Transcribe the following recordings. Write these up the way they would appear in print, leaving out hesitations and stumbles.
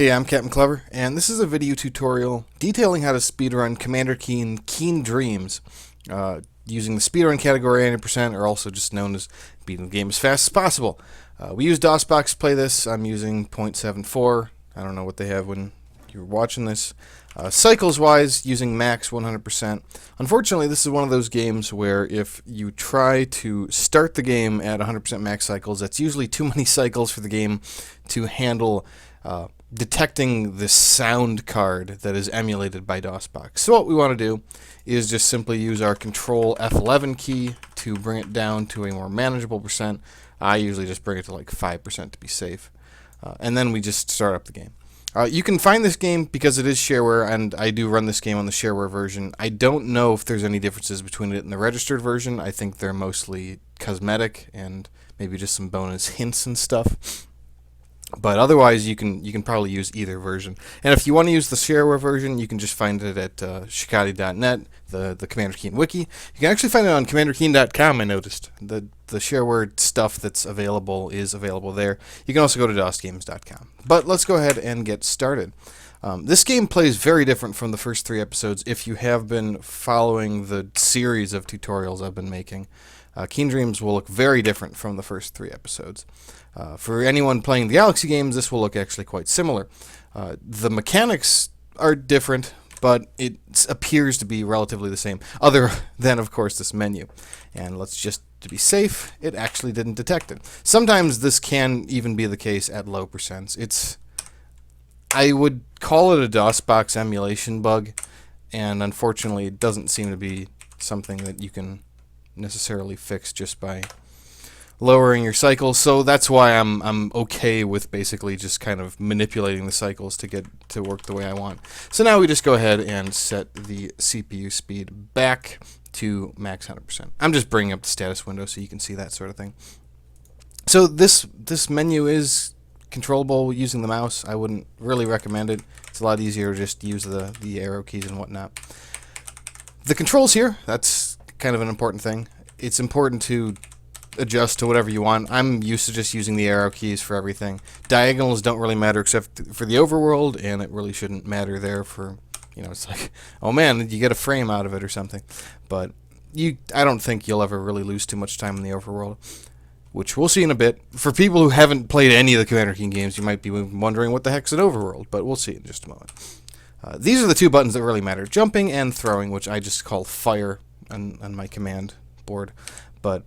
Hey, I'm Captain Clever, and this is a video tutorial detailing how to speedrun Commander Keen Dreams, using the speedrun category 90%, or also just known as beating the game as fast as possible. We use DOSBox to play this. I'm using 0.74. I don't know what they have when you're watching this. Cycles-wise, using max 100%. Unfortunately, this is one of those games where if you try to start the game at 100% max cycles, that's usually too many cycles for the game to handle detecting the sound card that is emulated by DOSBox. So what we want to do is just simply use our Control F11 key to bring it down to a more manageable percent. I usually just bring it to like 5% to be safe. And then we just start up the game. You can find this game because it is shareware, and I do run this game on the shareware version. I don't know if there's any differences between it and the registered version. I think they're mostly cosmetic and maybe just some bonus hints and stuff. But otherwise, you can probably use either version. And if you want to use the shareware version, you can just find it at shikadi.net, the Commander Keen wiki. You can actually find it on commanderkeen.com, I noticed. The shareware stuff that's available is available there. You can also go to dosgames.com. But let's go ahead and get started. This game plays very different from the first 3 episodes if you have been following the series of tutorials I've been making. Keen Dreams will look very different from the first 3 episodes. For anyone playing the Galaxy games, this will look actually quite similar. The mechanics are different, but it appears to be relatively the same, other than, of course, this menu. And let's just, to be safe, it actually didn't detect it. Sometimes this can even be the case at low percents. I would call it a DOSBox emulation bug, and unfortunately it doesn't seem to be something that you can necessarily fix just by lowering your cycles, so that's why I'm okay with basically just kind of manipulating the cycles to get to work the way I want. So now we just go ahead and set the CPU speed back to max 100%. I'm just bringing up the status window so you can see that sort of thing. So this menu is controllable using the mouse. I wouldn't really recommend it. It's a lot easier to just use the arrow keys and whatnot. The controls here, that's kind of an important thing. It's important to adjust to whatever you want. I'm used to just using the arrow keys for everything. Diagonals don't really matter except for the overworld, and it really shouldn't matter there for, it's like, oh man, did you get a frame out of it or something? But I don't think you'll ever really lose too much time in the overworld, which we'll see in a bit. For people who haven't played any of the Commander Keen games, you might be wondering what the heck's an overworld, but we'll see in just a moment. These are the 2 buttons that really matter, jumping and throwing, which I just call fire on my command board. But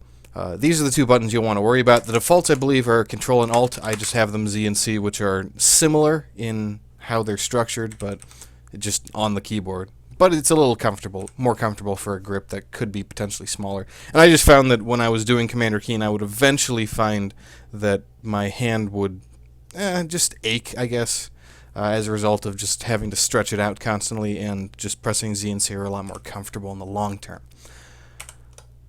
these are the 2 buttons you'll want to worry about. The defaults, I believe, are Control and Alt. I just have them Z and C, which are similar in how they're structured, but just on the keyboard. But it's a little more comfortable for a grip that could be potentially smaller. And I just found that when I was doing Commander Keen, I would eventually find that my hand would just ache, I guess, as a result of just having to stretch it out constantly, and just pressing Z and C are a lot more comfortable in the long term.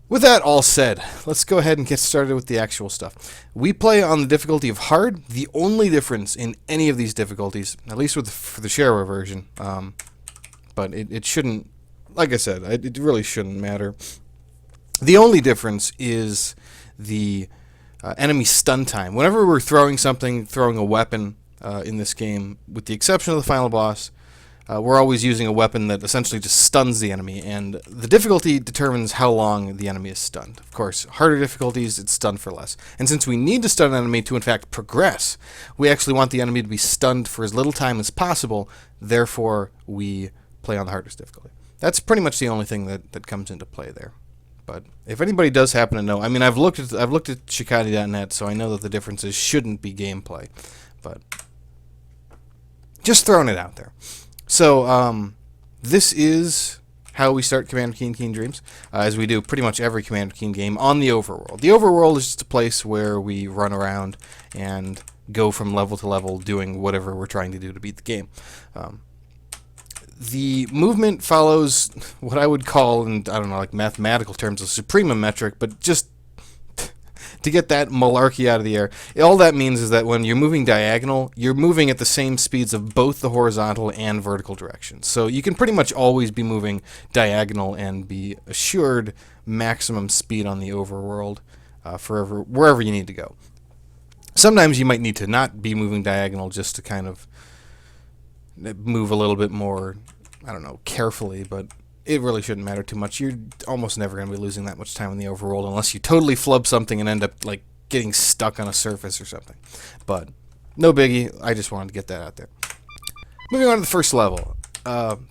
With that all said, let's go ahead and get started with the actual stuff. We play on the difficulty of hard. The only difference in any of these difficulties, at least for the shareware version, but it shouldn't, like I said, it really shouldn't matter. The only difference is the enemy stun time. Whenever we're throwing a weapon in this game, with the exception of the final boss, we're always using a weapon that essentially just stuns the enemy, and the difficulty determines how long the enemy is stunned. Of course, harder difficulties, it's stunned for less. And since we need to stun an enemy to in fact progress, we actually want the enemy to be stunned for as little time as possible, therefore we play on the hardest difficulty. That's pretty much the only thing that comes into play there. But if anybody does happen to know, I mean, I've looked at shikadi.net, so I know that the differences shouldn't be gameplay, but just throwing it out there. So, this is how we start Commander Keen Dreams, as we do pretty much every Commander Keen game on the overworld. The overworld is just a place where we run around and go from level to level doing whatever we're trying to do to beat the game. The movement follows what I would call, in, I don't know, like mathematical terms, a suprema metric, but just to get that malarkey out of the air. All that means is that when you're moving diagonal, you're moving at the same speeds of both the horizontal and vertical directions. So you can pretty much always be moving diagonal and be assured maximum speed on the overworld wherever you need to go. Sometimes you might need to not be moving diagonal just to kind of move a little bit more, I don't know, carefully, but it really shouldn't matter too much. You're almost never going to be losing that much time in the overworld unless you totally flub something and end up like getting stuck on a surface or something. But no biggie. I just wanted to get that out there. Moving on to the first level.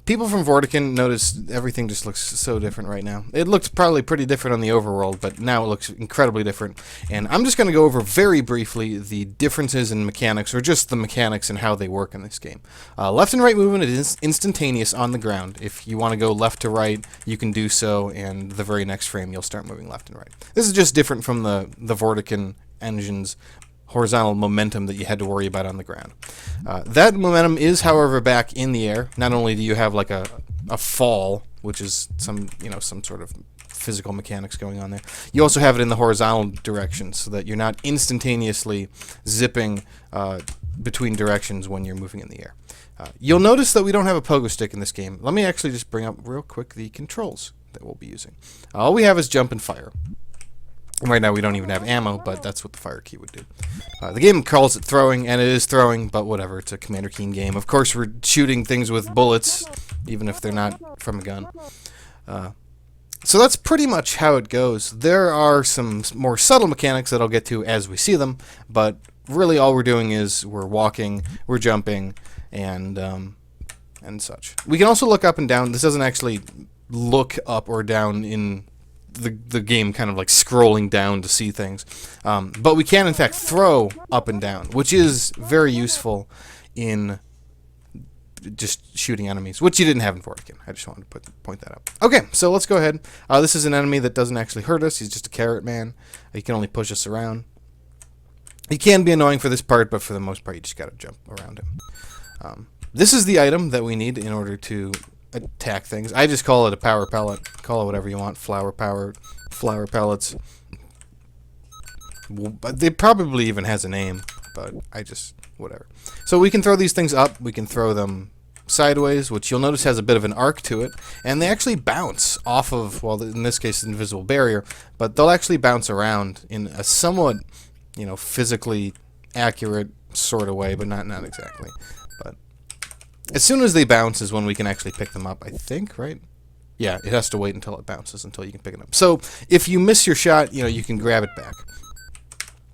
People from Vortican notice everything just looks so different right now. It looked probably pretty different on the overworld, but now it looks incredibly different. And I'm just going to go over very briefly the differences in mechanics, or just the mechanics and how they work in this game. Left and right movement is instantaneous on the ground. If you want to go left to right, you can do so, and the very next frame you'll start moving left and right. This is just different from the Vortican engine's horizontal momentum that you had to worry about on the ground. That momentum is, however, back in the air. Not only do you have like a fall, which is some sort of physical mechanics going on there, you also have it in the horizontal direction, so that you're not instantaneously zipping between directions when you're moving in the air. You'll notice that we don't have a pogo stick in this game. Let me actually just bring up real quick the controls that we'll be using. All we have is jump and fire. Right now we don't even have ammo, but that's what the fire key would do. The game calls it throwing, and it is throwing, but whatever, it's a Commander Keen game. Of course we're shooting things with bullets, even if they're not from a gun. So that's pretty much how it goes. There are some more subtle mechanics that I'll get to as we see them, but really all we're doing is we're walking, we're jumping, and such. We can also look up and down. This doesn't actually look up or down in the game kind of like scrolling down to see things. But we can, in fact, throw up and down, which is very useful in just shooting enemies, which you didn't have in Vortican. I just wanted to point that out. Okay, so let's go ahead. This is an enemy that doesn't actually hurt us. He's just a carrot man. He can only push us around. He can be annoying for this part, but for the most part, you just got to jump around him. This is the item that we need in order to attack things. I just call it a power pellet. Call it whatever you want. Flower pellets. But it probably even has a name, but I just whatever. So we can throw these things up. We can throw them sideways, which you'll notice has a bit of an arc to it, and they actually bounce off of, well, in this case, an invisible barrier, but they'll actually bounce around in a somewhat, physically accurate sort of way, but not exactly. But as soon as they bounce is when we can actually pick them up, I think, right? Yeah, it has to wait until it bounces until you can pick it up. So if you miss your shot, you can grab it back.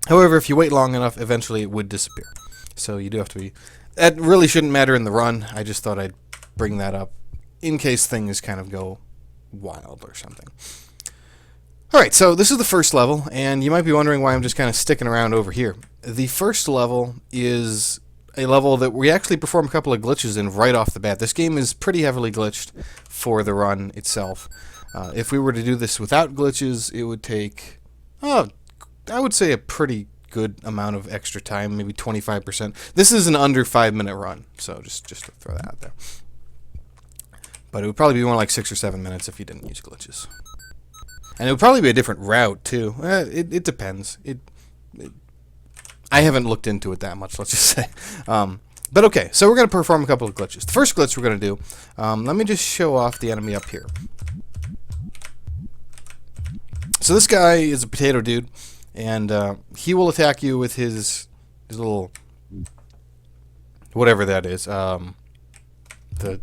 However, if you wait long enough, eventually it would disappear. So you do have to be... That really shouldn't matter in the run. I just thought I'd bring that up in case things kind of go wild or something. Alright, so this is the first level, and you might be wondering why I'm just kind of sticking around over here. The first level is a level that we actually perform a couple of glitches in right off the bat. This game is pretty heavily glitched for the run itself. If we were to do this without glitches, it would take, I would say, a pretty good amount of extra time, maybe 25%. This is an under 5-minute run, so just to throw that out there. But it would probably be more like 6 or 7 minutes if you didn't use glitches. And it would probably be a different route, too. It depends. I haven't looked into it that much, let's just say. But okay, so we're going to perform a couple of glitches. The first glitch we're going to do, let me just show off the enemy up here. So this guy is a potato dude, and he will attack you with his little, whatever that is, the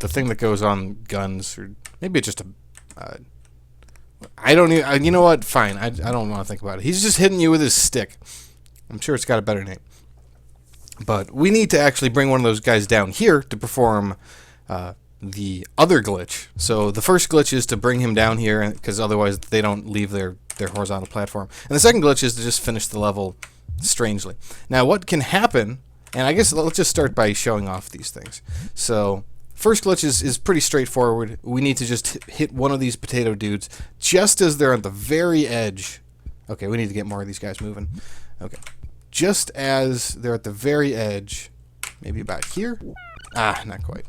thing that goes on guns, or maybe it's just a, I don't even, you know what, fine, I don't want to think about it. He's just hitting you with his stick. I'm sure it's got a better name. But we need to actually bring one of those guys down here to perform the other glitch. So the first glitch is to bring him down here, because otherwise they don't leave their horizontal platform. And the second glitch is to just finish the level strangely. Now what can happen, and I guess let's just start by showing off these things. So first glitch is pretty straightforward. We need to just hit one of these potato dudes just as they're on the very edge. Okay, we need to get more of these guys moving. Okay. Just as they're at the very edge, maybe about here. Not quite.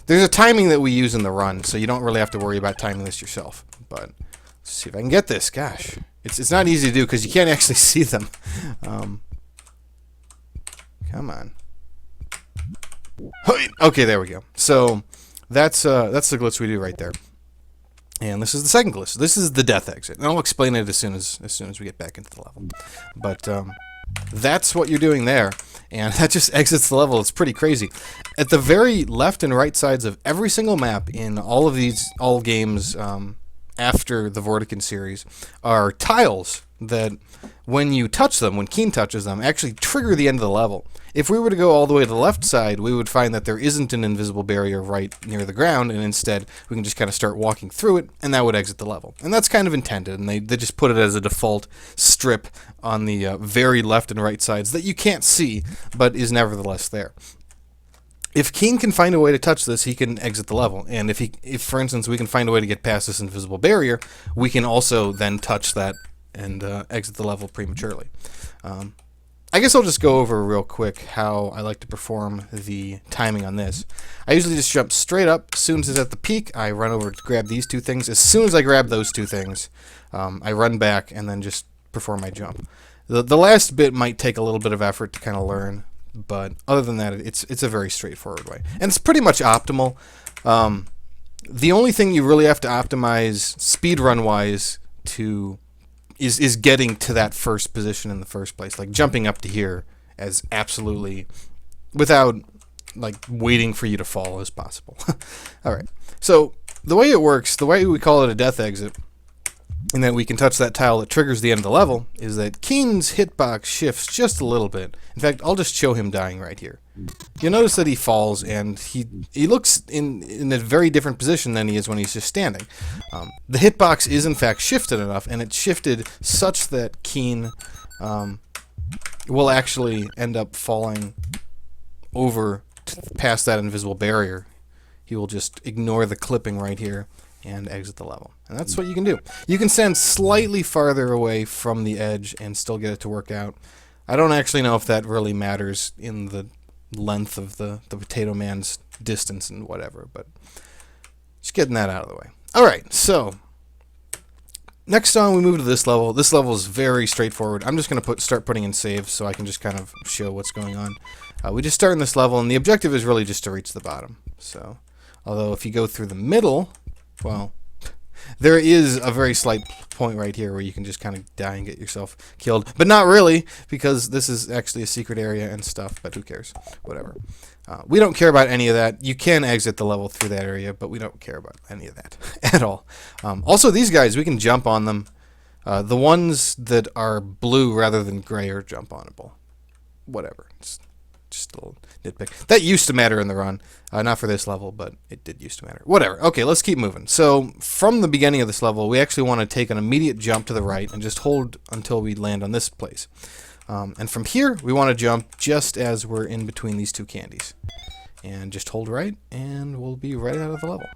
There's a timing that we use in the run, so you don't really have to worry about timing this yourself. But let's see if I can get this. Gosh, it's not easy to do because you can't actually see them. Come on. Okay, there we go. So that's the glitch we do right there. And this is the second glitch. This is the death exit. And I'll explain it as soon as we get back into the level. But that's what you're doing there. and that just exits the level. It's pretty crazy. At the very left and right sides of every single map in all games after the Vortican series are tiles that, when you touch them, when Keen touches them, actually trigger the end of the level. If we were to go all the way to the left side, we would find that there isn't an invisible barrier right near the ground, and instead we can just kind of start walking through it, and that would exit the level. And that's kind of intended, and they just put it as a default strip on the very left and right sides that you can't see, but is nevertheless there. If Keen can find a way to touch this, he can exit the level. And if for instance, we can find a way to get past this invisible barrier, we can also then touch that and exit the level prematurely. I guess I'll just go over real quick how I like to perform the timing on this. I usually just jump straight up. As soon as it's at the peak, I run over to grab these two things. As soon as I grab those two things, I run back and then just perform my jump. The last bit might take a little bit of effort to kind of learn, but other than that, it's a very straightforward way. And it's pretty much optimal. The only thing you really have to optimize speedrun-wise is getting to that first position in the first place, like jumping up to here as absolutely without like waiting for you to fall as possible. All right. So the way it works, the way we call it a death exit, and then we can touch that tile that triggers the end of the level, is that Keen's hitbox shifts just a little bit. In fact, I'll just show him dying right here. You'll notice that he falls, and he looks in a very different position than he is when he's just standing. The hitbox is in fact shifted enough, and it's shifted such that Keen will actually end up falling over past that invisible barrier. He will just ignore the clipping right here and exit the level. And that's what you can do. You can stand slightly farther away from the edge and still get it to work out. I don't actually know if that really matters in the length of the Potato Man's distance and whatever, but just getting that out of the way. Alright, so next on we move to this level. This level is very straightforward. I'm just going to start putting in saves so I can just kind of show what's going on. We just start in this level, and the objective is really just to reach the bottom. So, although if you go through the middle, well, there is a very slight point right here where you can just kind of die and get yourself killed. But not really, because this is actually a secret area and stuff, but who cares? Whatever. We don't care about any of that. You can exit the level through that area, but we don't care about any of that at all. Also, these guys, we can jump on them. The ones that are blue rather than gray are jump-onable. Whatever. It's just a little nitpick. That used to matter in the run. Not for this level, but it did used to matter. Whatever. Okay, let's keep moving. So, from the beginning of this level, we actually want to take an immediate jump to the right and just hold until we land on this place. And from here, we want to jump just as we're in between these two candies. And just hold right, and we'll be right out of the level.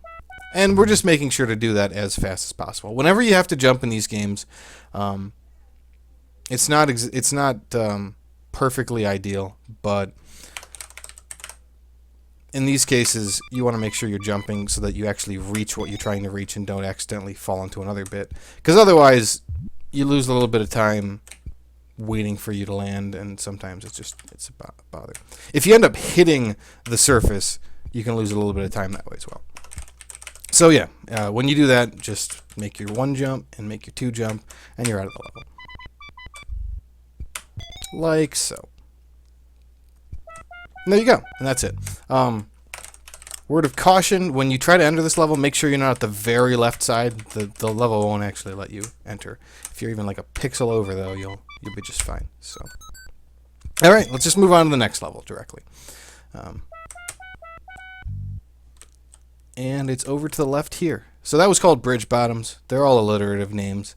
And we're just making sure to do that as fast as possible. Whenever you have to jump in these games, it's not perfectly ideal, but in these cases, you want to make sure you're jumping so that you actually reach what you're trying to reach and don't accidentally fall into another bit. Because otherwise, you lose a little bit of time waiting for you to land, and sometimes it's a bother. If you end up hitting the surface, you can lose a little bit of time that way as well. So yeah, when you do that, just make your one jump and make your two jump, and you're out of the level. Like so. And there you go, and that's it. Word of caution, when you try to enter this level, make sure you're not at the very left side. The level won't actually let you enter. If you're even like a pixel over, though, you'll be just fine. So, all right, let's just move on to the next level directly. And it's over to the left here. So that was called Bridge Bottoms. They're all alliterative names.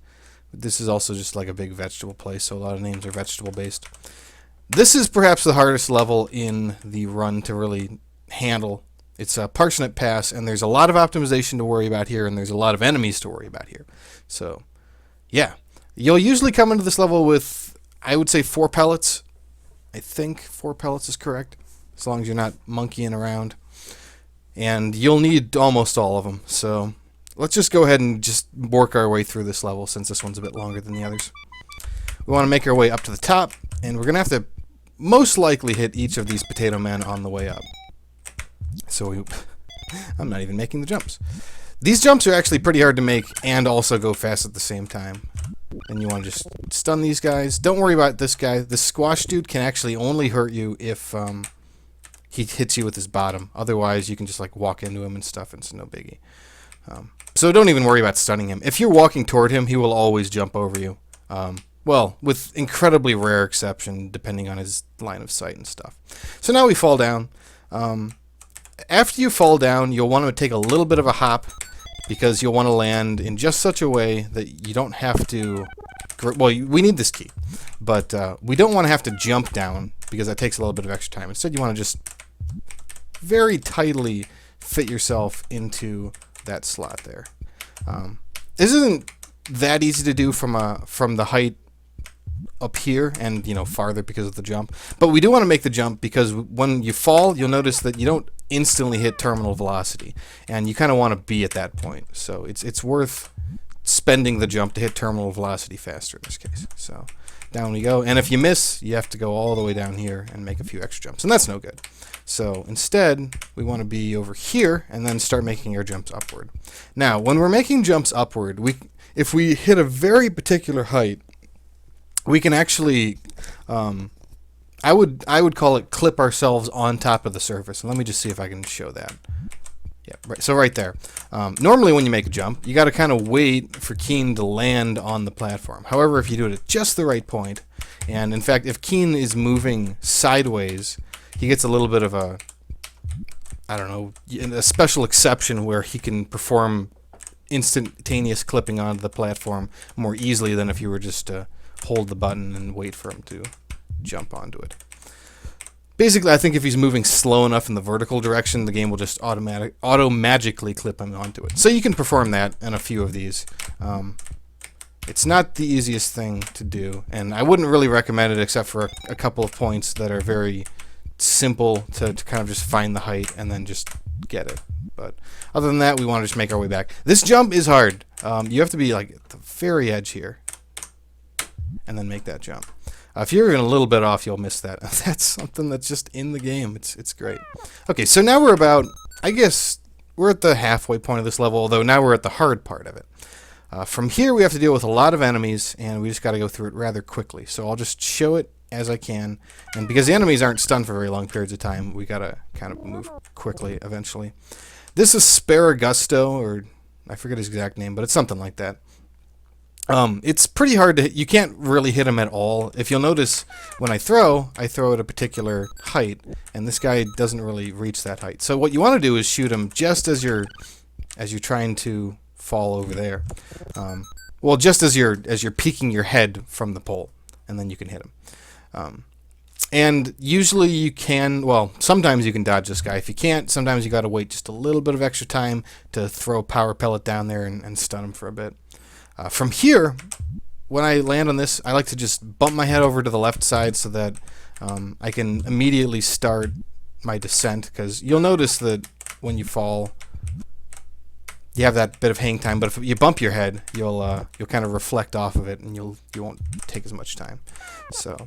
This is also just like a big vegetable place, so a lot of names are vegetable-based. This is perhaps the hardest level in the run to really handle. It's a Parsnip Pass, and there's a lot of optimization to worry about here, and there's a lot of enemies to worry about here. So, yeah. You'll usually come into this level with, I would say, 4 pellets. I think 4 pellets is correct, as long as you're not monkeying around. And you'll need almost all of them. So, let's just go ahead and just work our way through this level, since this one's a bit longer than the others. We want to make our way up to the top, and we're going to have to most likely hit each of these potato men on the way up. So I'm not even making the jumps. These jumps are actually pretty hard to make and also go fast at the same time. And you want to just stun these guys. Don't worry about this guy. This squash dude can actually only hurt you if he hits you with his bottom. Otherwise, you can just like walk into him and stuff, and it's no biggie. So don't even worry about stunning him. If you're walking toward him, he will always jump over you. Well, with incredibly rare exception, depending on his line of sight and stuff. So now we fall down. After you fall down, you'll want to take a little bit of a hop, because you'll want to land in just such a way that you don't have to... Well, we need this key, but we don't want to have to jump down, because that takes a little bit of extra time. Instead, you want to just very tightly fit yourself into that slot there. This isn't that easy to do from the height up here and, you know, farther because of the jump. But we do want to make the jump because when you fall, you'll notice that you don't instantly hit terminal velocity, and you kind of want to be at that point. So it's worth spending the jump to hit terminal velocity faster in this case. So down we go, and if you miss, you have to go all the way down here and make a few extra jumps, and that's no good. So instead, we want to be over here and then start making our jumps upward. Now, when we're making jumps upward, if we hit a very particular height, we can actually, I would call it clip ourselves on top of the surface. And let me just see if I can show that. Yeah, right. So right there. Normally when you make a jump, you got to kind of wait for Keen to land on the platform. However, if you do it at just the right point, and in fact, if Keen is moving sideways, he gets a little bit of a, I don't know, a special exception where he can perform instantaneous clipping onto the platform more easily than if you were just to hold the button and wait for him to jump onto it. Basically, I think if he's moving slow enough in the vertical direction, the game will just auto-magically clip him onto it. So you can perform that in a few of these. It's not the easiest thing to do, and I wouldn't really recommend it except for a couple of points that are very simple to kind of just find the height and then just get it. But other than that, we want to just make our way back. This jump is hard. You have to be like at the very edge here and then make that jump. If you're even a little bit off, you'll miss that. That's something that's just in the game. It's great. Okay, so now we're about, I guess, we're at the halfway point of this level, although now we're at the hard part of it. From here, we have to deal with a lot of enemies, and we just got to go through it rather quickly. So I'll just show it as I can. And because the enemies aren't stunned for very long periods of time, we got to kind of move quickly eventually. This is Sparagusto, or I forget his exact name, but it's something like that. It's pretty hard to hit. You can't really hit him at all. If you'll notice, when I throw at a particular height, and this guy doesn't really reach that height. So what you want to do is shoot him just as you're trying to fall over there. Well, just as you're peeking your head from the pole, and then you can hit him. And usually you can, well, sometimes you can dodge this guy. If you can't, sometimes you got to wait just a little bit of extra time to throw a power pellet down there and stun him for a bit. From here, when I land on this, I like to just bump my head over to the left side so that I can immediately start my descent, because you'll notice that when you fall, you have that bit of hang time, but if you bump your head, you'll kind of reflect off of it, and you won't take as much time. So,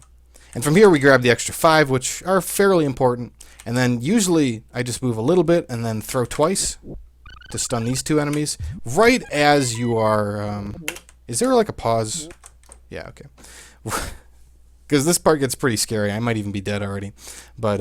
and from here we grab the extra 5, which are fairly important, and then usually I just move a little bit and then throw twice to stun these two enemies right as you are. Is there like a pause? Yeah, okay. Because this part gets pretty scary. I might even be dead already. But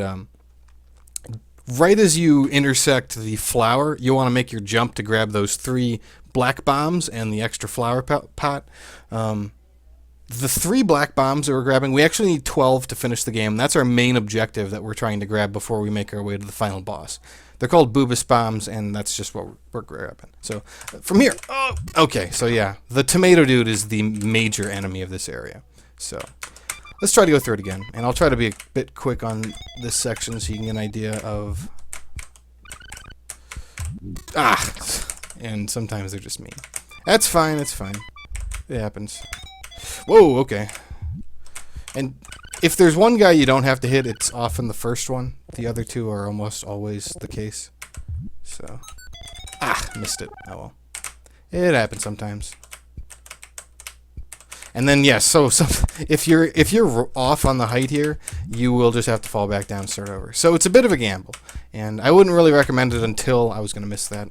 right as you intersect the flower, you want to make your jump to grab those 3 black bombs and the extra flower pot. The 3 black bombs that we're grabbing, we actually need 12 to finish the game. That's our main objective that we're trying to grab before we make our way to the final boss. They're called Boobus bombs, and that's just what we're grabbing. So from here, okay, so yeah, the tomato dude is the major enemy of this area. So let's try to go through it again, and I'll try to be a bit quick on this section so you can get an idea of... and sometimes they're just mean. That's fine, it's fine. It happens. Whoa, okay. And if there's one guy you don't have to hit, it's often the first one. The other 2 are almost always the case. So, missed it. Oh well. It happens sometimes. And then yes, so if you're off on the height here, you will just have to fall back down and start over. So it's a bit of a gamble, and I wouldn't really recommend it until I was going to miss that.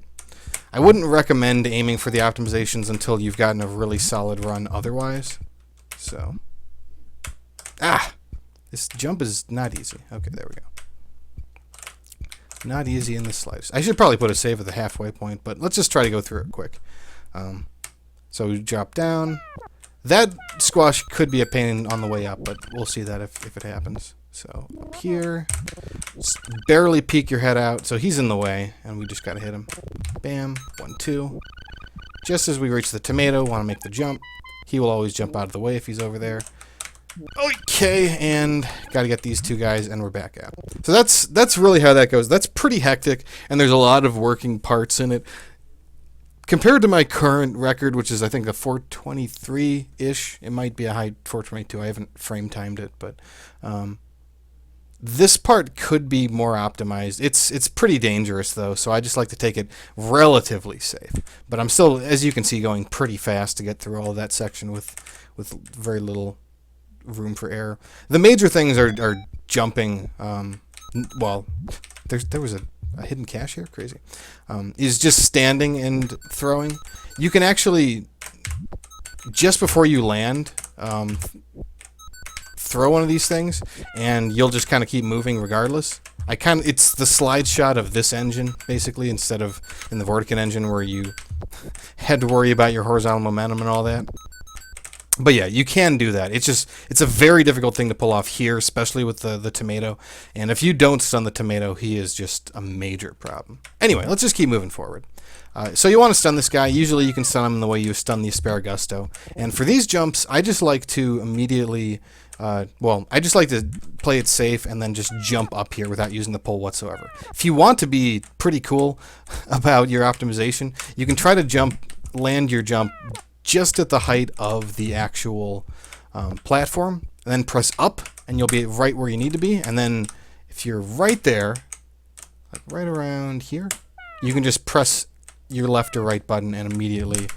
I wouldn't recommend aiming for the optimizations until you've gotten a really solid run otherwise. So, this jump is not easy. Okay, there we go. Not easy in the slightest. I should probably put a save at the halfway point, but let's just try to go through it quick. So we drop down. That squash could be a pain on the way up, but we'll see that if it happens. So up here, just barely peek your head out. So he's in the way, and we just got to hit him. Bam, 1, 2. Just as we reach the tomato, want to make the jump. He will always jump out of the way if he's over there. Okay, and got to get these two guys, and we're back out. So that's really how that goes. That's pretty hectic, and there's a lot of working parts in it. Compared to my current record, which is I think a 423-ish, it might be a high 422. I haven't frame timed it, but this part could be more optimized. It's pretty dangerous though, so I just like to take it relatively safe. But I'm still, as you can see, going pretty fast to get through all of that section with very little room for error. The major things are jumping. Well, there was a hidden cache here. Crazy. Is just standing and throwing. You can actually, just before you land, throw one of these things, and you'll just kind of keep moving regardless. It's the slide shot of this engine, basically, instead of in the Vortican engine where you had to worry about your horizontal momentum and all that. But yeah, you can do that. It's a very difficult thing to pull off here, especially with the tomato. And if you don't stun the tomato, he is just a major problem. Anyway, let's just keep moving forward. So you want to stun this guy. Usually you can stun him in the way you stun the Asparagusto. And for these jumps, I just like to immediately, I just like to play it safe and then just jump up here without using the pole whatsoever. If you want to be pretty cool about your optimization, you can try to land your jump just at the height of the actual platform, and then press up, and you'll be right where you need to be. And then if you're right there, like right around here, you can just press your left or right button and immediately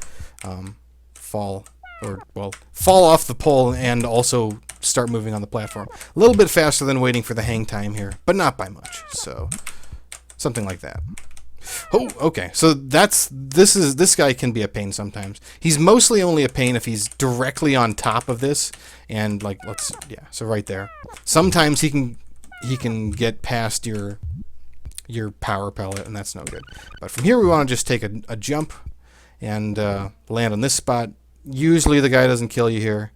fall off the pole and also start moving on the platform. A little bit faster than waiting for the hang time here, but not by much. So something like that. Oh, okay. So this guy can be a pain sometimes. He's mostly only a pain if he's directly on top of this, and so right there. Sometimes he can get past your power pellet, and that's no good. But from here we want to just take a jump and land on this spot. Usually the guy doesn't kill you here,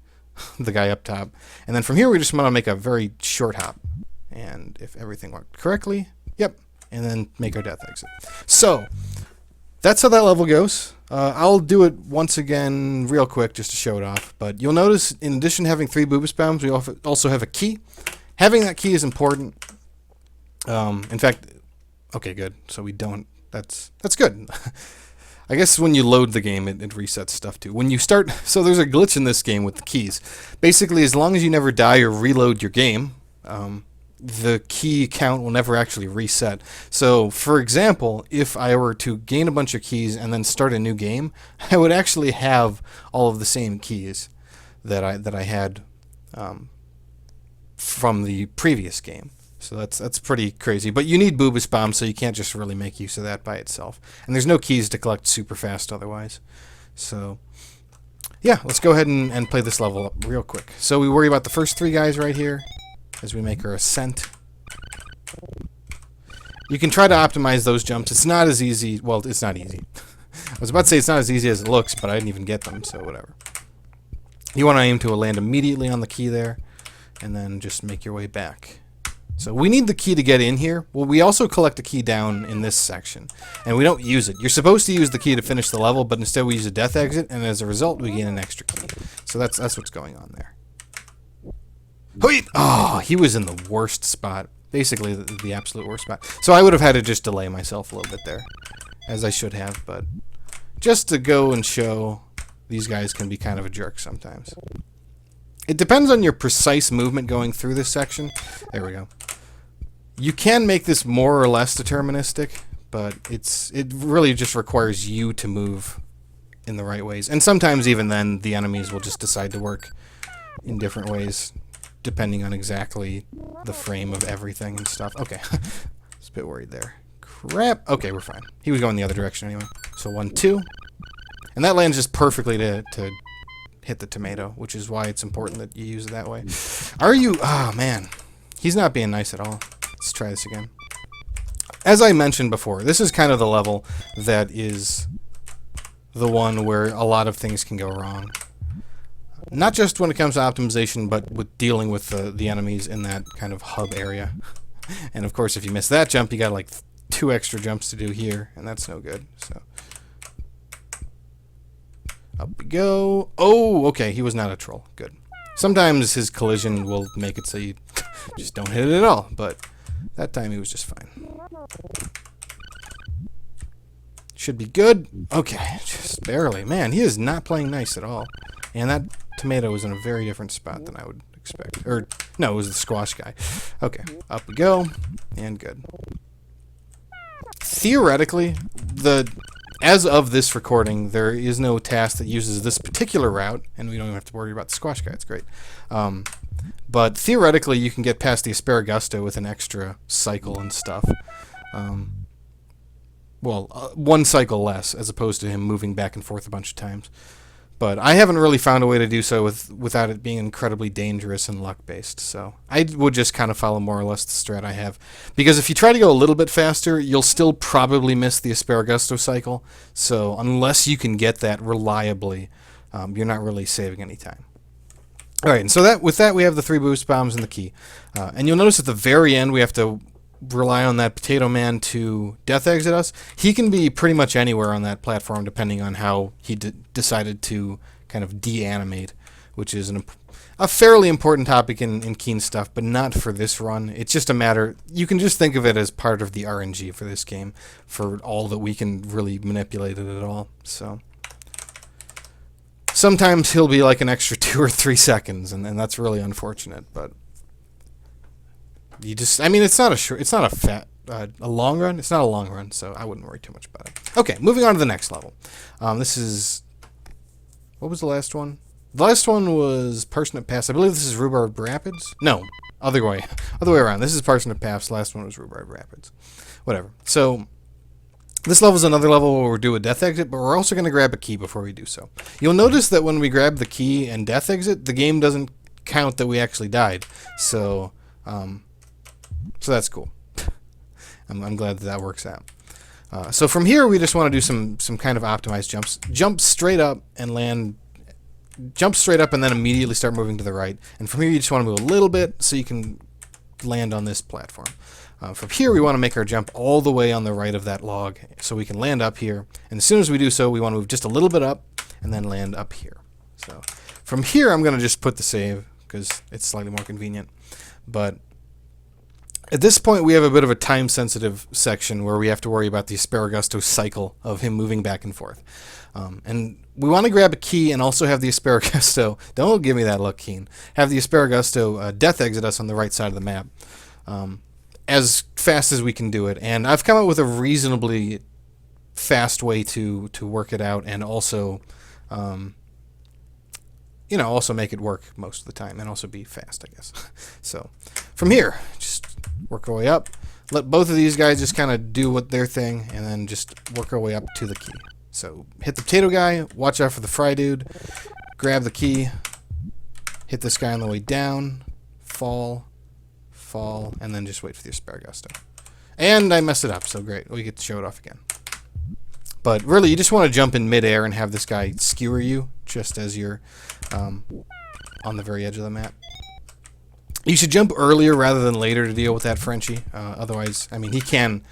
the guy up top. And then from here we just want to make a very short hop. And if everything worked correctly, yep. And then make our death exit. So that's how that level goes. I'll do it once again real quick just to show it off. But you'll notice, in addition to having 3 Boobus bombs, we also have a key. Having that key is important. In fact, okay, good. So we don't. That's good. I guess when you load the game, it resets stuff too. When you start, so there's a glitch in this game with the keys. Basically, as long as you never die or reload your game, the key count will never actually reset. So, for example, if I were to gain a bunch of keys and then start a new game, I would actually have all of the same keys that I had from the previous game. So that's pretty crazy. But you need Boobus Bomb, so you can't just really make use of that by itself. And there's no keys to collect super fast otherwise. So, yeah, let's go ahead and play this level up real quick. So we worry about the first 3 guys right here as we make our ascent. You can try to optimize those jumps. It's not as easy. Well, it's not easy. I was about to say it's not as easy as it looks, but I didn't even get them, so whatever. You want to aim to land immediately on the key there, and then just make your way back. So we need the key to get in here. Well, we also collect a key down in this section, and we don't use it. You're supposed to use the key to finish the level, but instead we use a death exit, and as a result, we gain an extra key. So that's what's going on there. Oh, he was in the worst spot. Basically, the absolute worst spot. So I would have had to just delay myself a little bit there, as I should have, but just to go and show, these guys can be kind of a jerk sometimes. It depends on your precise movement going through this section. There we go. You can make this more or less deterministic, but it really just requires you to move in the right ways. And sometimes even then, the enemies will just decide to work in different ways, depending on exactly the frame of everything and stuff. Okay. I was a bit worried there. Crap. Okay, we're fine. He was going the other direction anyway. So 1, 2. And that lands just perfectly to hit the tomato, which is why it's important that you use it that way. Are you... Oh, man. He's not being nice at all. Let's try this again. As I mentioned before, this is kind of the level that is the one where a lot of things can go wrong. Not just when it comes to optimization, but with dealing with the enemies in that kind of hub area. And of course, if you miss that jump, you got like 2 extra jumps to do here, and that's no good. So up we go. Oh, okay, he was not a troll. Good. Sometimes his collision will make it so you just don't hit it at all, but that time he was just fine. Should be good. Okay, just barely. Man, he is not playing nice at all. And that tomato was in a very different spot than I would expect. Or, no, it was the squash guy. Okay, up we go. And good. Theoretically, as of this recording, there is no task that uses this particular route, and we don't even have to worry about the squash guy. It's great. But theoretically, you can get past the Asparagusto with an extra cycle and stuff. Well, 1 cycle less, as opposed to him moving back and forth a bunch of times. But I haven't really found a way to do so without it being incredibly dangerous and luck-based. So I would just kind of follow more or less the strat I have. Because if you try to go a little bit faster, you'll still probably miss the Asparagusto cycle. So unless you can get that reliably, you're not really saving any time. All right, and so with that, we have the 3 boost bombs and the key. And you'll notice at the very end, we have to rely on that potato man to death exit us. He can be pretty much anywhere on that platform depending on how he decided to kind of de-animate, which is a fairly important topic in Keen stuff, but not for this run. It's just a matter... You can just think of it as part of the RNG for this game, for all that we can really manipulate it at all. So sometimes he'll be like an extra 2 or 3 seconds, and that's really unfortunate, but... You just, I mean, it's not a long run. It's not a long run, so I wouldn't worry too much about it. Okay, moving on to the next level. This is, what was the last one? The last one was Parsnip Pass. I believe this is Rhubarb Rapids. No, other way around. This is Parsnip Pass. Last one was Rhubarb Rapids. Whatever. So this level is another level where we'll do a death exit, but we're also going to grab a key before we do so. You'll notice that when we grab the key and death exit, the game doesn't count that we actually died. So that's cool. I'm glad that works out. So from here, we just want to do some kind of optimized jumps. Jump straight up and land. Jump straight up and then immediately start moving to the right. And from here, you just want to move a little bit so you can land on this platform. From here, we want to make our jump all the way on the right of that log so we can land up here. And as soon as we do so, we want to move just a little bit up and then land up here. So from here, I'm going to just put the save because it's slightly more convenient. But at this point, we have a bit of a time-sensitive section where we have to worry about the Asparagusto cycle of him moving back and forth. And we want to grab a key and also have the Asparagusto... Don't give me that look, Keen. Have the Asparagusto death exit us on the right side of the map as fast as we can do it. And I've come up with a reasonably fast way to work it out and also... also make it work most of the time and also be fast, I guess. So from here, just work our way up. Let both of these guys just kind of do their thing and then just work our way up to the key. So hit the potato guy, watch out for the fry dude, grab the key, hit this guy on the way down, fall, and then just wait for the Asparagusto. And I messed it up, so great. We get to show it off again. But really, you just want to jump in midair and have this guy skewer you just as you're on the very edge of the map. You should jump earlier rather than later to deal with that Frenchie. Otherwise, I mean, he can...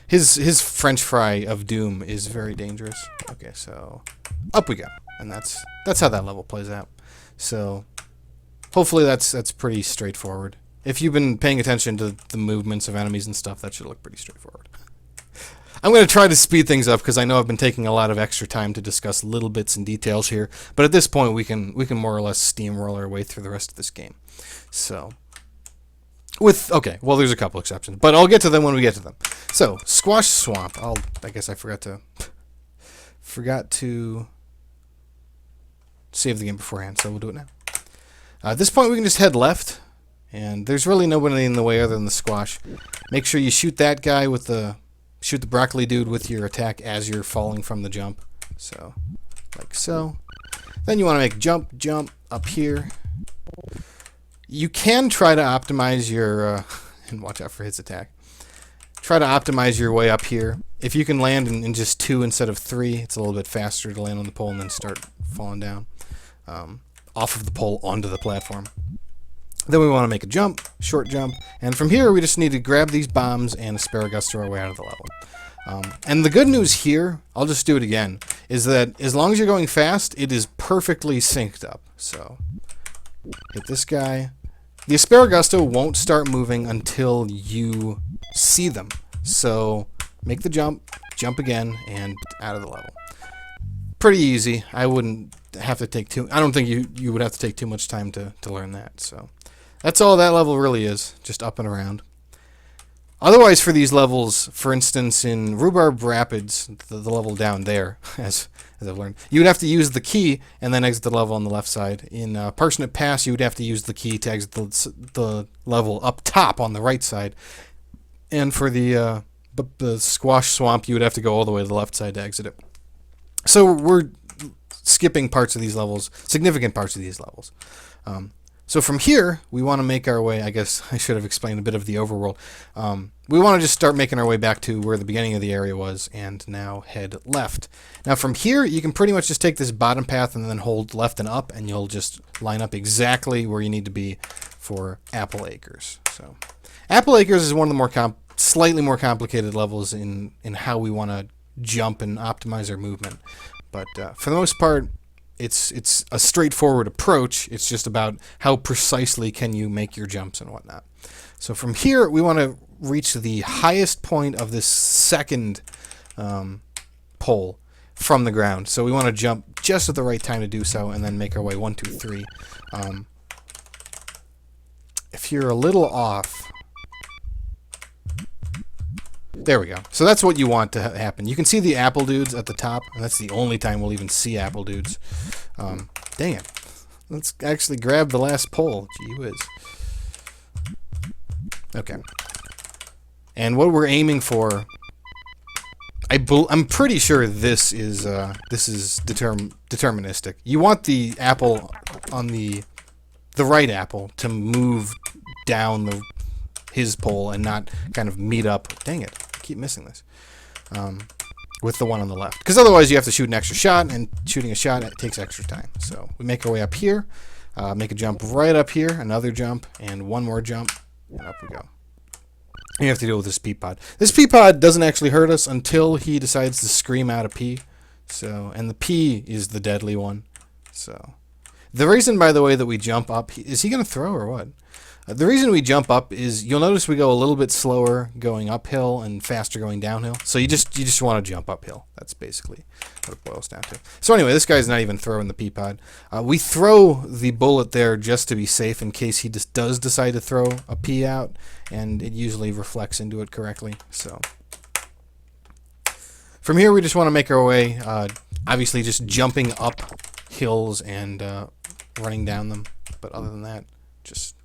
His French fry of doom is very dangerous. Okay, so up we go. And that's how that level plays out. So hopefully that's pretty straightforward. If you've been paying attention to the movements of enemies and stuff, that should look pretty straightforward. I'm going to try to speed things up because I know I've been taking a lot of extra time to discuss little bits and details here. But at this point, we can more or less steamroll our way through the rest of this game. So, okay, well, there's a couple exceptions, but I'll get to them when we get to them. So, Squash Swamp. I guess I forgot to save the game beforehand, so we'll do it now. At this point, we can just head left, and there's really nobody in the way other than the squash. Make sure you shoot that guy with the shoot the broccoli dude with your attack as you're falling from the jump. So, like so. Then you want to make jump up here. You can try to optimize your, and watch out for his attack. Try to optimize your way up here. If you can land in just 2 instead of 3, it's a little bit faster to land on the pole and then start falling down off of the pole onto the platform. Then we want to make a jump, short jump, and from here we just need to grab these bombs and asparagus our way out of the level. And the good news here, I'll just do it again, is that as long as you're going fast, it is perfectly synced up. So, hit this guy. The Asparagusto won't start moving until you see them. So, make the jump again, and out of the level. Pretty easy. I wouldn't have to take I don't think you would have to take too much time to learn that. So, that's all that level really is, just up and around. Otherwise, for these levels, for instance, in Rhubarb Rapids, the level down there, as I've learned, you would have to use the key and then exit the level on the left side. In Parsnip Pass, you would have to use the key to exit the level up top on the right side. And for the Squash Swamp, you would have to go all the way to the left side to exit it. So we're skipping parts of these levels, significant parts of these levels. So from here, we want to make our way, I guess I should have explained a bit of the overworld. We want to just start making our way back to where the beginning of the area was, and now head left. Now from here, you can pretty much just take this bottom path and then hold left and up, and you'll just line up exactly where you need to be for Apple Acres. So Apple Acres is one of the more slightly more complicated levels in how we want to jump and optimize our movement. But for the most part, it's a straightforward approach. It's just about how precisely can you make your jumps and whatnot. So from here, we want to reach the highest point of this second pole from the ground. So we want to jump just at the right time to do so, and then make our way 1, 2, 3. If you're a little off, there we go. So that's what you want to happen. You can see the apple dudes at the top, and that's the only time we'll even see apple dudes. Dang it. Let's actually grab the last pole. Gee whiz. Okay. And what we're aiming for, I'm pretty sure this is deterministic. You want the apple on the right apple to move down his pole and not kind of meet up. Dang it, I keep missing this. With the one on the left, because otherwise you have to shoot an extra shot, and shooting a shot, it takes extra time. So we make our way up here, make a jump right up here, another jump, and one more jump, and up we go. You have to deal with this pea pod. This pea pod doesn't actually hurt us until he decides to scream out a pea. So, and the pea is the deadly one. So, the reason, by the way, that we jump up, is he going to throw or what? The reason we jump up is you'll notice we go a little bit slower going uphill and faster going downhill. So you just want to jump uphill. That's basically what it boils down to. So anyway, this guy's not even throwing the pea pod. We throw the bullet there just to be safe in case he just does decide to throw a pea out, and it usually reflects into it correctly. So from here, we just want to make our way, obviously just jumping up hills and running down them. But other than that, just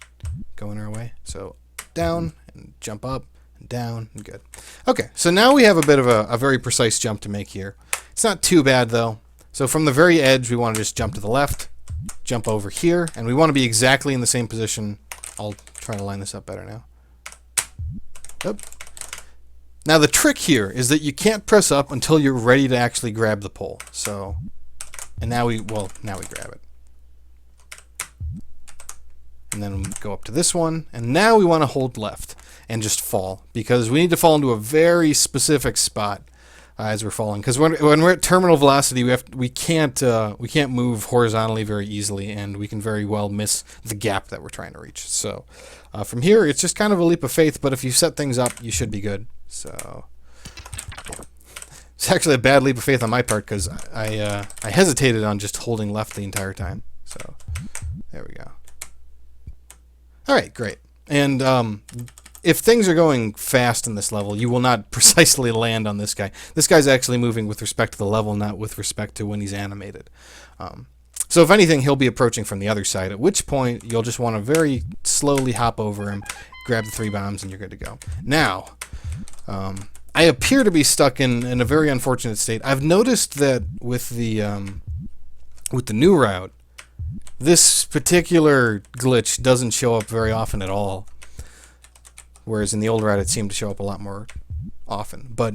going our way. So down and jump up and down and good. Okay, so now we have a bit of a very precise jump to make here. It's not too bad though. So from the very edge, we want to just jump to the left, jump over here, and we want to be exactly in the same position. I'll try to line this up better now. Yep. Now the trick here is that you can't press up until you're ready to actually grab the pole. So, and now we grab it. And then we go up to this one, and now we want to hold left and just fall, because we need to fall into a very specific spot as we're falling. Because when we're at terminal velocity, we can't move horizontally very easily, and we can very well miss the gap that we're trying to reach. So from here, it's just kind of a leap of faith, but if you set things up, you should be good. So it's actually a bad leap of faith on my part, because I hesitated on just holding left the entire time. So there we go. All right, great. And if things are going fast in this level, you will not precisely land on this guy. This guy's actually moving with respect to the level, not with respect to when he's animated. So if anything, he'll be approaching from the other side, at which point you'll just want to very slowly hop over him, grab the 3 bombs, and you're good to go. Now, I appear to be stuck in a very unfortunate state. I've noticed that with the new route, this particular glitch doesn't show up very often at all. Whereas in the old route, it seemed to show up a lot more often. But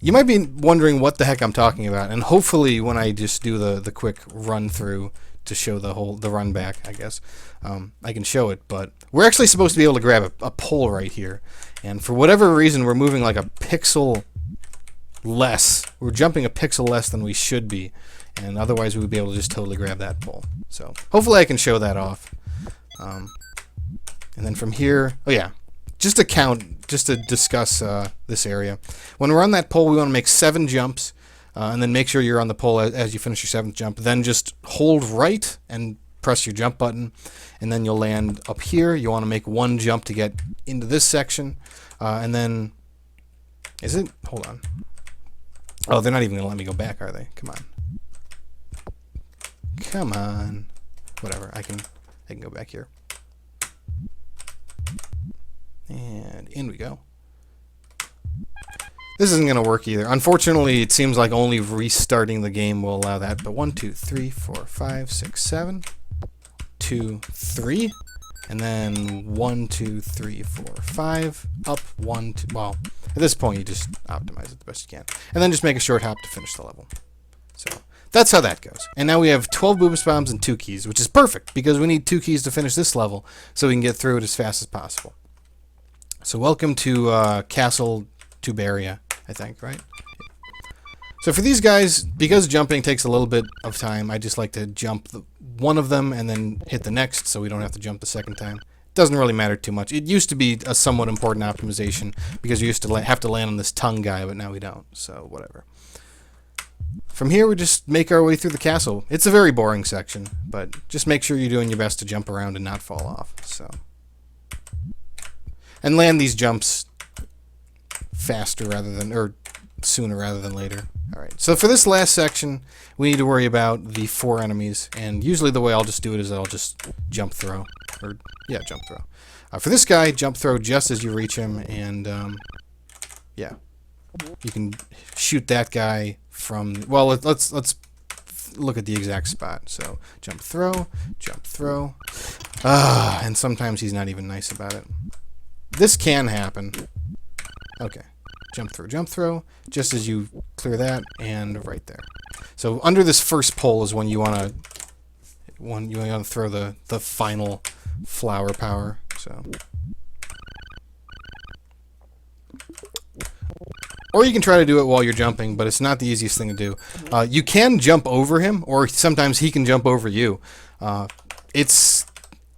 you might be wondering what the heck I'm talking about, and hopefully when I just do the quick run through to show the run back, I guess, I can show it. But we're actually supposed to be able to grab a pole right here, and for whatever reason, we're moving like a pixel less. We're jumping a pixel less than we should be, and otherwise we would be able to just totally grab that pole. So hopefully I can show that off. And then from here, oh yeah, just to discuss this area. When we're on that pole, we want to make 7 jumps, and then make sure you're on the pole as you finish your 7th jump. Then just hold right and press your jump button, and then you'll land up here. You want to make 1 jump to get into this section, and then is it? Hold on. Oh, they're not even going to let me go back, are they? Come on. Come on. Whatever. I can go back here. And in we go. This isn't going to work either. Unfortunately, it seems like only restarting the game will allow that. But 1, 2, 3, 4, 5, 6, 7. 2, 3. And then 1, 2, 3, 4, 5. Up, 1, 2. Well, at this point, you just optimize it the best you can. And then just make a short hop to finish the level. So that's how that goes. And now we have 12 Boobus Bombs and 2 keys, which is perfect because we need 2 keys to finish this level so we can get through it as fast as possible. So welcome to Castle Tuberia, I think, right? So for these guys, because jumping takes a little bit of time, I just like to jump one of them and then hit the next so we don't have to jump the second time. It doesn't really matter too much. It used to be a somewhat important optimization because we used to have to land on this tongue guy, but now we don't, so whatever. From here, we just make our way through the castle. It's a very boring section, but just make sure you're doing your best to jump around and not fall off. So, and land these jumps faster or sooner rather than later. All right. So for this last section, we need to worry about the 4 enemies, and usually the way I'll just do it is I'll just jump throw, jump throw. For this guy, jump throw just as you reach him, and yeah, you can shoot that guy from. Well, let's look at the exact spot. So jump throw, and sometimes he's not even nice about it. This can happen. Okay. Jump throw, just as you clear that, and right there. So under this first pole is when you want to throw the final flower power. So, or you can try to do it while you're jumping, but it's not the easiest thing to do. You can jump over him, or sometimes he can jump over you. It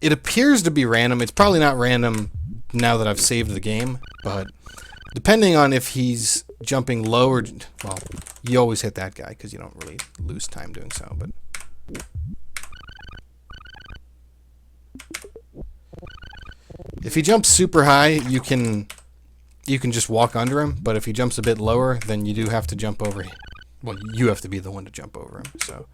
appears to be random. It's probably not random now that I've saved the game, but depending on if he's jumping low or, well, you always hit that guy because you don't really lose time doing so. But if he jumps super high, you can just walk under him. But if he jumps a bit lower, then you do have to jump over him. Well, you have to be the one to jump over him. So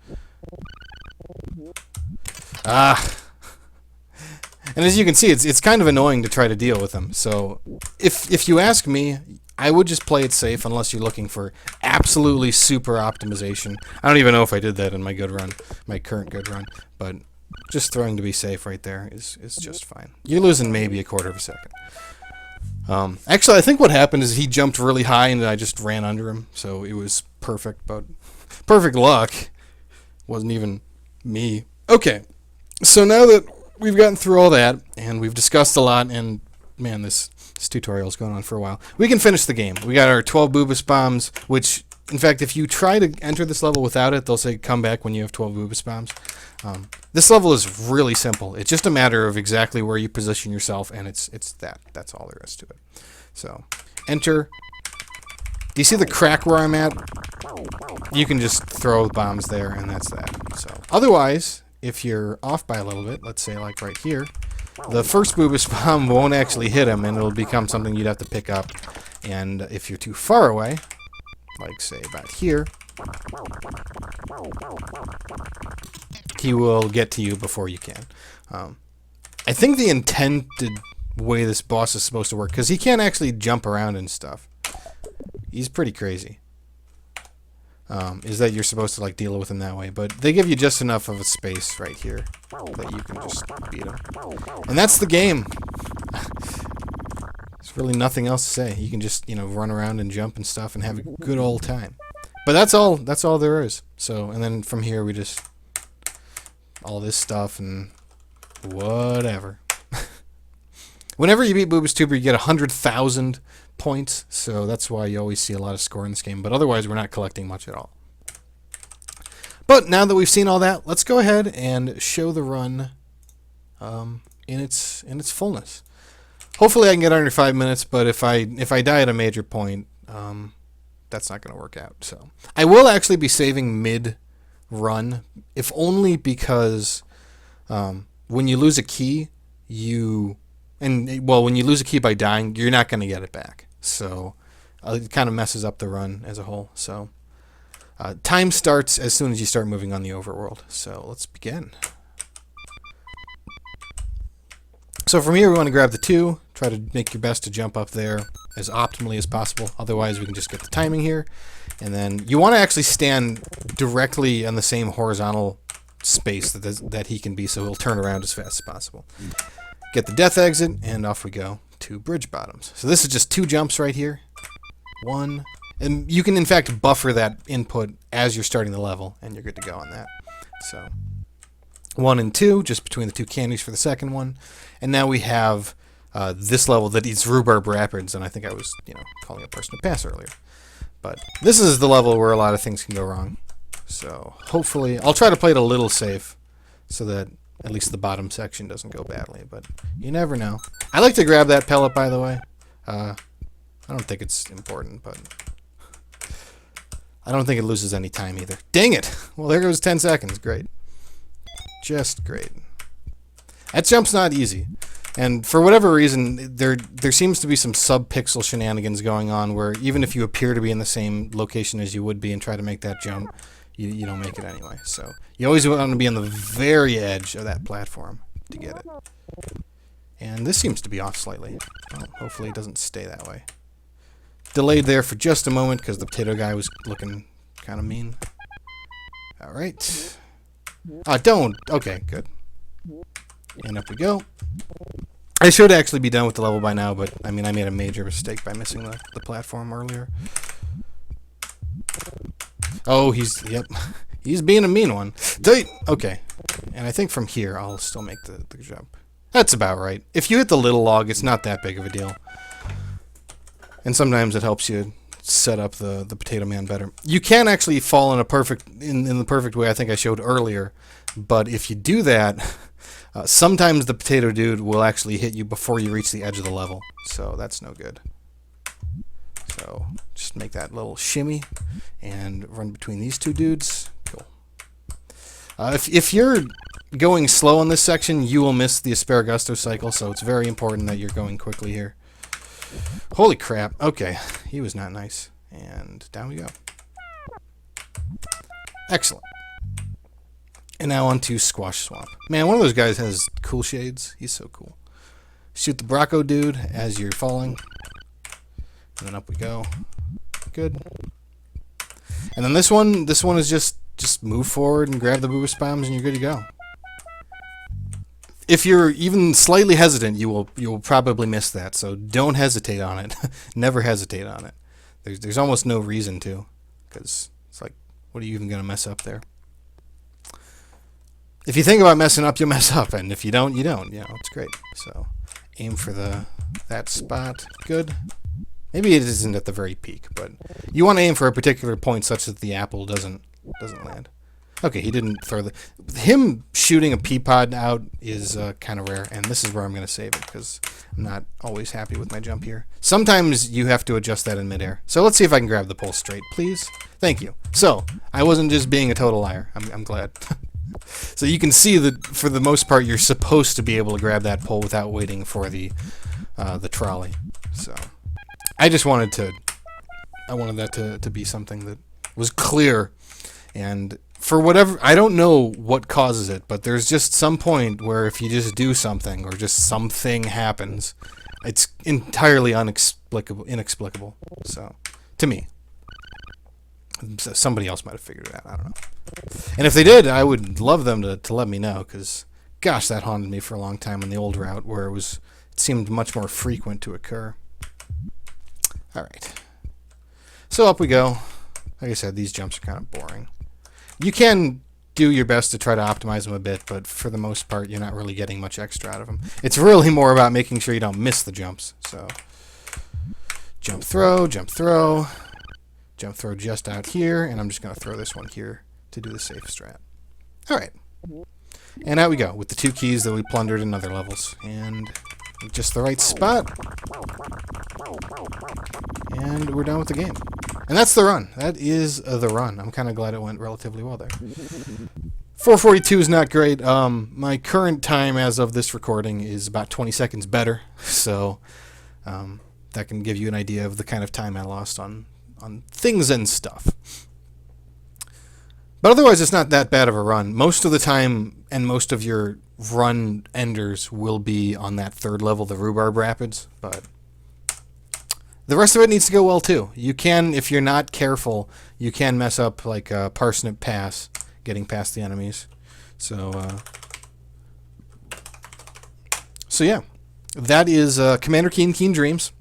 and as you can see, it's kind of annoying to try to deal with them. So if you ask me, I would just play it safe unless you're looking for absolutely super optimization. I don't even know if I did that in my current good run, but just throwing to be safe right there is just fine. You're losing maybe a quarter of a second. Actually, I think what happened is he jumped really high and I just ran under him, so it was perfect, but perfect luck. Wasn't even me. Okay, so now that we've gotten through all that, and we've discussed a lot, and man, this tutorial is going on for a while. We can finish the game. We got our 12 Boobus Bombs, which, in fact, if you try to enter this level without it, they'll say come back when you have 12 Boobus Bombs. This level is really simple. It's just a matter of exactly where you position yourself, and it's that. That's all there is to it. So, enter. Do you see the crack where I'm at? You can just throw bombs there, and that's that. So, otherwise, if you're off by a little bit, let's say like right here, the first Boobus Bomb won't actually hit him, and it'll become something you'd have to pick up. And if you're too far away, like say about here, he will get to you before you can. I think the intended way this boss is supposed to work, because he can't actually jump around and stuff. He's pretty crazy. Is that you're supposed to like deal with him that way, but they give you just enough of a space right here that you can just beat him. And that's the game. There's really nothing else to say. You can just, run around and jump and stuff and have a good old time. But that's all there is. So, and then from here we just all this stuff and whatever. Whenever you beat Boobus Tuber, you get 100,000 points, so that's why you always see a lot of score in this game, but otherwise we're not collecting much at all. But now that we've seen all that, let's go ahead and show the run in its fullness. Hopefully I can get under 5 minutes, but if I die at a major point, that's not going to work out. So I will actually be saving mid-run, if only because when you lose a key, when you lose a key by dying, you're not going to get it back. So it kind of messes up the run as a whole. So time starts as soon as you start moving on the overworld. So let's begin. So from here, we want to grab the 2. Try to make your best to jump up there as optimally as possible. Otherwise, we can just get the timing here. And then you want to actually stand directly on the same horizontal space that he can be, so he'll turn around as fast as possible. Get the death exit, and off we go to bridge bottoms. So this is just 2 jumps right here. 1. And you can, in fact, buffer that input as you're starting the level, and you're good to go on that. So 1 and 2, just between the 2 candies for the second one. And now we have this level that is Rhubarb Rapids, and I think I was, calling a person to pass earlier. But this is the level where a lot of things can go wrong. So hopefully, I'll try to play it a little safe so that at least the bottom section doesn't go badly, but you never know. I like to grab that pellet, by the way. I don't think it's important, but I don't think it loses any time either. Dang it! Well, there goes 10 seconds. Great. Just great. That jump's not easy. And for whatever reason, there seems to be some sub-pixel shenanigans going on where even if you appear to be in the same location as you would be and try to make that jump, you don't make it anyway. So you always want to be on the very edge of that platform to get it. And this seems to be off slightly. Well, hopefully it doesn't stay that way. Delayed there for just a moment because the potato guy was looking kind of mean. Alright. Don't. Okay, good. And up we go. I should actually be done with the level by now, but I made a major mistake by missing the platform earlier. Oh, he's being a mean one. Okay. And I think from here I'll still make the jump. That's about right. If you hit the little log, it's not that big of a deal. And sometimes it helps you set up the potato man better. You can actually fall in the perfect way I think I showed earlier, but if you do that, sometimes the potato dude will actually hit you before you reach the edge of the level. So that's no good. So just make that little shimmy and run between these 2 dudes. Cool. If you're going slow on this section, you will miss the Asparagusto cycle, so it's very important that you're going quickly here. Holy crap. Okay, he was not nice. And down we go. Excellent. And now on to Squash Swamp. Man, one of those guys has cool shades. He's so cool. Shoot the Bracco dude as you're falling. And then up we go. Good. And then this one is just move forward and grab the Boobus bombs and you're good to go. If you're even slightly hesitant, you will probably miss that. So don't hesitate on it. Never hesitate on it. There's almost no reason to, because it's like, what are you even gonna mess up there? If you think about messing up, you'll mess up, and if you don't, you don't. It's great. So aim for that spot. Good. Maybe it isn't at the very peak, but you want to aim for a particular point such that the apple doesn't land. Okay, he didn't throw him shooting a pea pod out is kind of rare, and this is where I'm going to save it because I'm not always happy with my jump here. Sometimes you have to adjust that in midair. So let's see if I can grab the pole straight, please. Thank you. So I wasn't just being a total liar. I'm glad. So you can see that for the most part you're supposed to be able to grab that pole without waiting for the trolley. So I just wanted that to be something that was clear. And for whatever, I don't know what causes it, but there's just some point where if you just do something or just something happens, it's entirely inexplicable. So To me. Somebody else might have figured it out. I don't know. And if they did, I would love them to let me know, because, gosh, that haunted me for a long time on the old route, where it seemed much more frequent to occur. All right. So up we go. Like I said, these jumps are kind of boring. You can do your best to try to optimize them a bit, but for the most part, you're not really getting much extra out of them. It's really more about making sure you don't miss the jumps. So jump, throw, jump, throw. Jump, throw just out here, and I'm just going to throw this one here to do the safe strat. All right. And out we go with the 2 keys that we plundered in other levels. And just the right spot. And we're done with the game. And that's the run. That is the run. I'm kind of glad it went relatively well there. 4:42 is not great. My current time as of this recording is about 20 seconds better. So that can give you an idea of the kind of time I lost on things and stuff. But otherwise, it's not that bad of a run. Most of the time, and most of your run enders will be on that 3rd level, the Rhubarb Rapids, but the rest of it needs to go well too. You can, if you're not careful, you can mess up like a Parsnip Pass, getting past the enemies. So yeah, that is Commander Keen Dreams.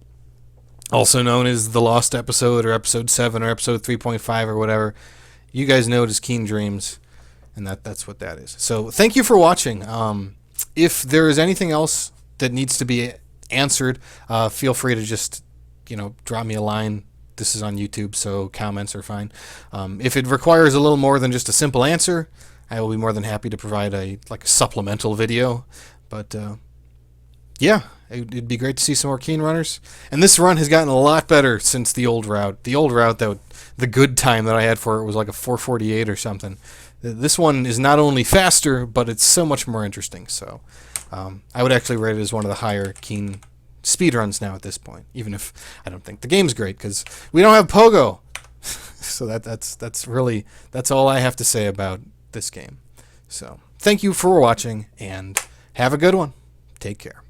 Also known as the Lost Episode, or Episode 7, or Episode 3.5, or whatever. You guys know it as Keen Dreams, and that's what that is. So thank you for watching. If there is anything else that needs to be answered, feel free to just, drop me a line. This is on YouTube, so comments are fine. If it requires a little more than just a simple answer, I will be more than happy to provide a supplemental video. But yeah, it'd be great to see some more Keen runners. And this run has gotten a lot better since the old route. The old route, the good time that I had for it was like a 4:48 or something. This one is not only faster, but it's so much more interesting. So I would actually rate it as one of the higher Keen speedruns now at this point, even if I don't think the game's great, because we don't have Pogo. So that's all I have to say about this game. So thank you for watching, and have a good one. Take care.